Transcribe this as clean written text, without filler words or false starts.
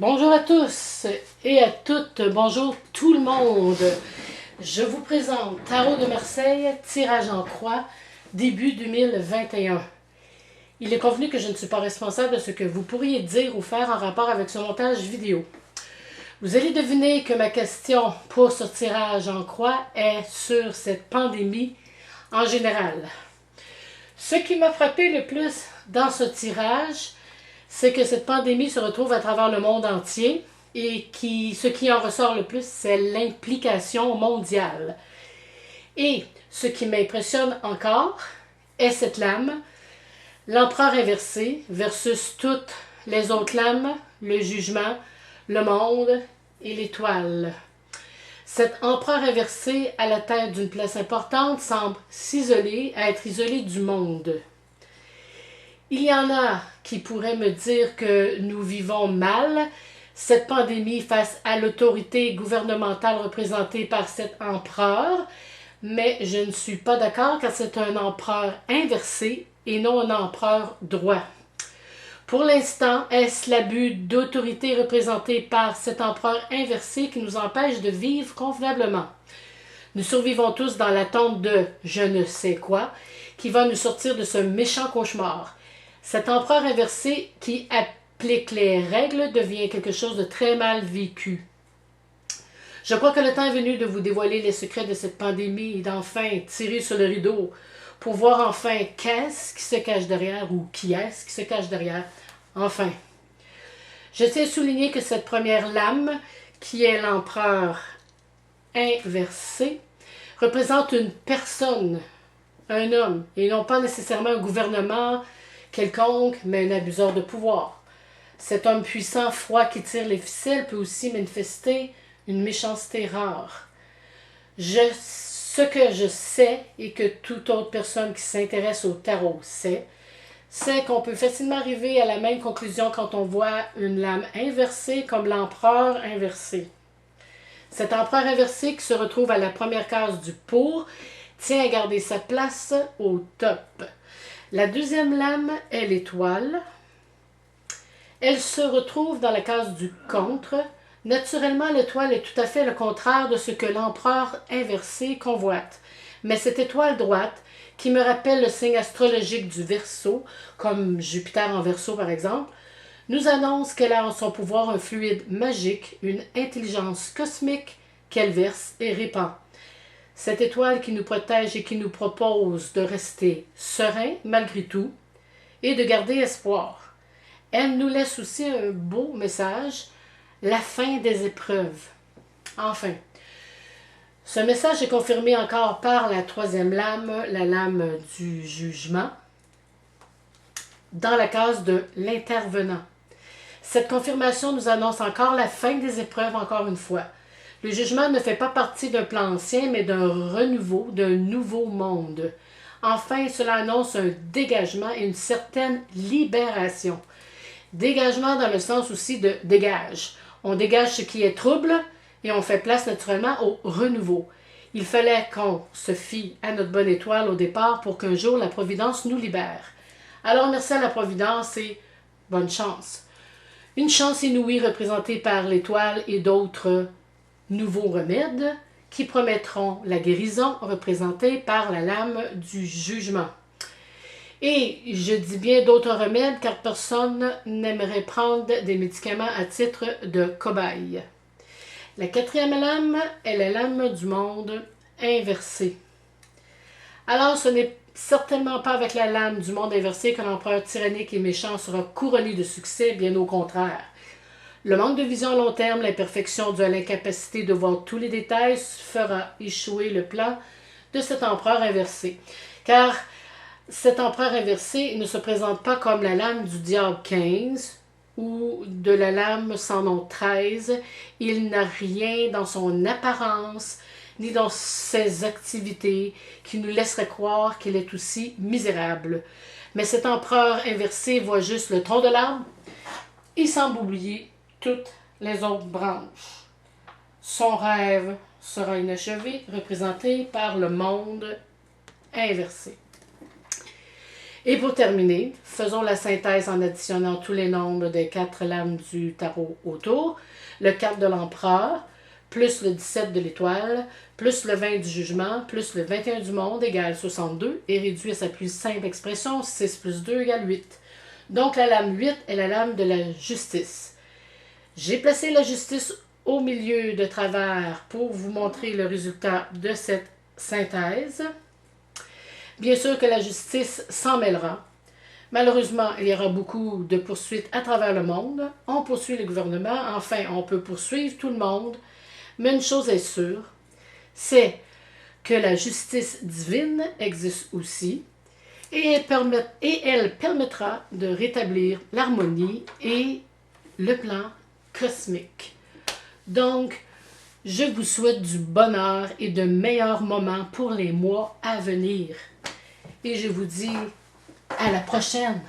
Bonjour à tous et à toutes, bonjour tout le monde. Je vous présente Tarot de Marseille, tirage en croix, début 2021. Il est convenu que je ne suis pas responsable de ce que vous pourriez dire ou faire en rapport avec ce montage vidéo. Vous allez deviner que ma question pour ce tirage en croix est sur cette pandémie en général. Ce qui m'a frappé le plus dans ce tirage, c'est que cette pandémie se retrouve à travers le monde entier et ce qui en ressort le plus, c'est l'implication mondiale. Et ce qui m'impressionne encore est cette lame, l'empereur inversé versus toutes les autres lames, le jugement, le monde et l'étoile. Cet empereur inversé à la tête d'une place importante semble s'isoler, être isolé du monde. Il y en a qui pourraient me dire que nous vivons mal cette pandémie face à l'autorité gouvernementale représentée par cet empereur, mais je ne suis pas d'accord car c'est un empereur inversé et non un empereur droit. Pour l'instant, est-ce l'abus d'autorité représentée par cet empereur inversé qui nous empêche de vivre convenablement? Nous survivons tous dans l'attente de je ne sais quoi qui va nous sortir de ce méchant cauchemar. Cet empereur inversé qui applique les règles devient quelque chose de très mal vécu. Je crois que le temps est venu de vous dévoiler les secrets de cette pandémie et d'enfin tirer sur le rideau pour voir enfin qu'est-ce qui se cache derrière ou qui est-ce qui se cache derrière. Enfin. Je tiens à souligner que cette première lame, qui est l'empereur inversé, représente une personne, un homme, et non pas nécessairement un gouvernement quelconque, mais un abuseur de pouvoir. Cet homme puissant, froid, qui tire les ficelles peut aussi manifester une méchanceté rare. Ce que je sais, et que toute autre personne qui s'intéresse au tarot sait, c'est qu'on peut facilement arriver à la même conclusion quand on voit une lame inversée comme l'empereur inversé. Cet empereur inversé qui se retrouve à la première case du pour tient à garder sa place au top. La deuxième lame est l'étoile. Elle se retrouve dans la case du contre. Naturellement, l'étoile est tout à fait le contraire de ce que l'empereur inversé convoite. Mais cette étoile droite, qui me rappelle le signe astrologique du Verseau, comme Jupiter en Verseau par exemple, nous annonce qu'elle a en son pouvoir un fluide magique, une intelligence cosmique qu'elle verse et répand. Cette étoile qui nous protège et qui nous propose de rester serein malgré tout et de garder espoir. Elle nous laisse aussi un beau message, la fin des épreuves. Enfin, ce message est confirmé encore par la troisième lame, la lame du jugement, dans la case de l'intervenant. Cette confirmation nous annonce encore la fin des épreuves encore une fois. Le jugement ne fait pas partie d'un plan ancien, mais d'un renouveau, d'un nouveau monde. Enfin, cela annonce un dégagement et une certaine libération. Dégagement dans le sens aussi de dégage. On dégage ce qui est trouble et on fait place naturellement au renouveau. Il fallait qu'on se fie à notre bonne étoile au départ pour qu'un jour la Providence nous libère. Alors merci à la Providence et bonne chance. Une chance inouïe représentée par l'étoile et d'autres nouveaux remèdes qui promettront la guérison représentée par la lame du jugement. Et je dis bien d'autres remèdes car personne n'aimerait prendre des médicaments à titre de cobaye. La quatrième lame est la lame du monde inversé. Alors ce n'est certainement pas avec la lame du monde inversé que l'empereur tyrannique et méchant sera couronné de succès, bien au contraire. Le manque de vision à long terme, l'imperfection due à l'incapacité de voir tous les détails fera échouer le plan de cet empereur inversé. Car cet empereur inversé ne se présente pas comme la lame du diable 15 ou de la lame sans nom 13. Il n'a rien dans son apparence ni dans ses activités qui nous laisserait croire qu'il est aussi misérable. Mais cet empereur inversé voit juste le tronc de l'arbre. Il semble oublier toutes les autres branches. Son rêve sera inachevé, représenté par le monde inversé. Et pour terminer, faisons la synthèse en additionnant tous les nombres des 4 lames du tarot autour. Le 4 de l'empereur, plus le 17 de l'étoile, plus le 20 du jugement, plus le 21 du monde égale 62 et réduit à sa plus simple expression, 6 plus 2 égale 8. Donc la lame 8 est la lame de la justice. J'ai placé la justice au milieu de travers pour vous montrer le résultat de cette synthèse. Bien sûr que la justice s'en mêlera. Malheureusement, il y aura beaucoup de poursuites à travers le monde. On poursuit le gouvernement, enfin, on peut poursuivre tout le monde. Mais une chose est sûre, c'est que la justice divine existe aussi et elle permettra de rétablir l'harmonie et le plan cosmique. Donc, je vous souhaite du bonheur et de meilleurs moments pour les mois à venir. Et je vous dis à la prochaine.